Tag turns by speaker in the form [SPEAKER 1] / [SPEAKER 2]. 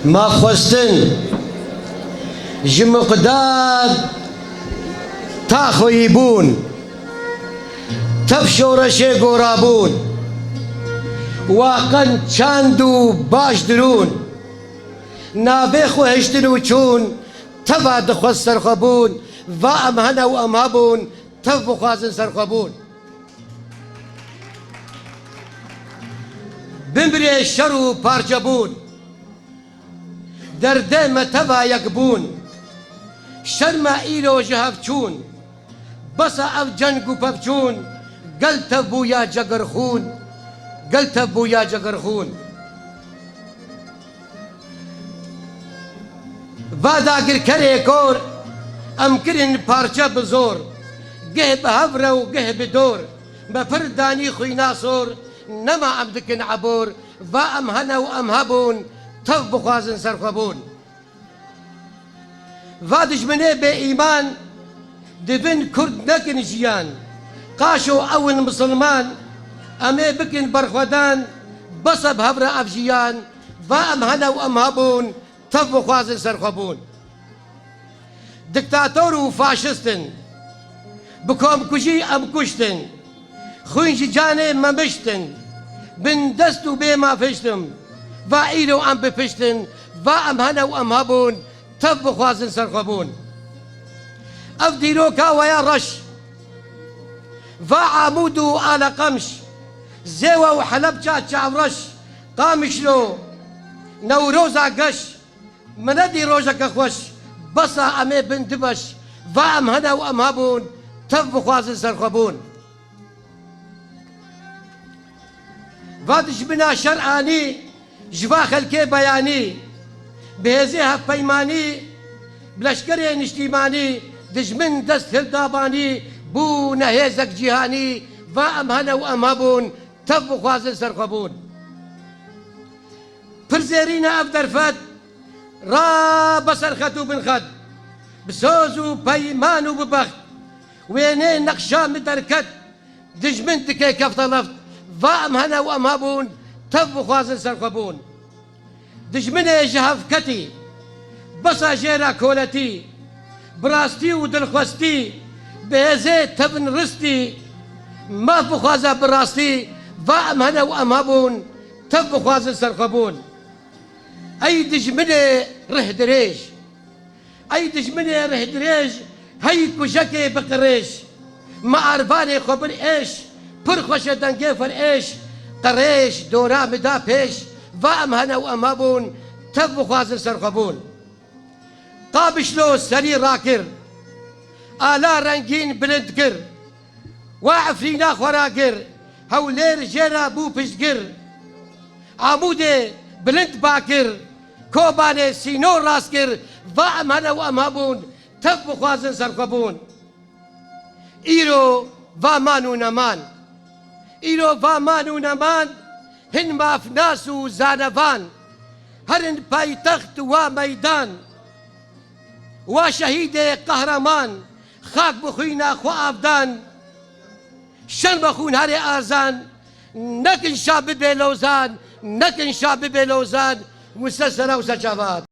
[SPEAKER 1] ما خواستن جمقداد تاخوی بون تف شورشه گورابون واقعا چند و باش درون نابه خو هشتن و چون تفا دخواست سرخبون و ام هنه و ام هبون تف بخوازن سرخبون بمبری شر و پارچه بون در دم تفا یک بون شرم ایلو جهف چون بسا اف جنگ و پفچون قلت بویا جگر خون قلت بویا جگر خون وادا گر کره کور ام کرن پارچه بزور گه به هفره و گه به دور بپردانی خوی ناسور نما ام دکن عبور و ام هنه و ام هبون تف بخوازن سرخبون و دجمنه به ایمان دبن کرد نکن جیان قاشو اول مسلمان امه بکن برخودان بصب هبر افجیان و ام هنه و ام هبون تف بخوازن سرخبون دکتاتور و فاشستن بکوم کشی ام کشتن خوینج جانه ممشتن بن دست و به ما فشتم و ایلو ام بپشتن و ام هنه و ام هبون تف بخوازن سرخبون اف دیروکا و یا رش و عمود و آل قمش زیوه و حلب چاورش قامش لو نوروزا قش مندی روزا خوش بسا امه بنت بش و ام هنه و ام هبون تف بخوازن سرخبون وادش بنا شرعاني جوا خلكي بياني بهزيها بيماني بلشكري نشتيماني دجمن دست هلداباني بو نهيزك جهاني وام هنه وام هبون تف بخوازن سرخبون فرزيرين افدر فد را بسر خدو بن خد بسوز و بيمان و ببخت ويني نقشا مدركت دجمن تكي كفت لفت وام هنه وام هبون تف بخوازن سرخبون دجمنه جهف كتي بسا جيرا كولتي براستي و دلخوستي بهزي تبن رستي ما بخوازا براستي وام هنه وام هبون تف بخوازن سرخبون اي دجمنه ره دريج اي دجمنه ره دريج هي كوشكي بقريش ما عرفاني خبر ايش پر خوش دنگه فر ايش قريش دورا مدا پیش وام هنه وام هبون تف بخوازن سرخبون قابش لو سري راكر آلا رنگين بلند كر وعفرينا خوراكر هولير جيرا بو پشتگر عمود بلند باكر كوباني سينو راسكر وام هنه وام هبون تف بخوازن سرخبون ايرو وامان و نمان ايرو وامان و نمان هن مافناس و زانوان هرن پایتخت و میدان و شهید قهرمان خاک بخوینا خو افدان شن بخون هر آزان نکن شاب بلوزان نکن شاب بلوزان مسلسل و سجواد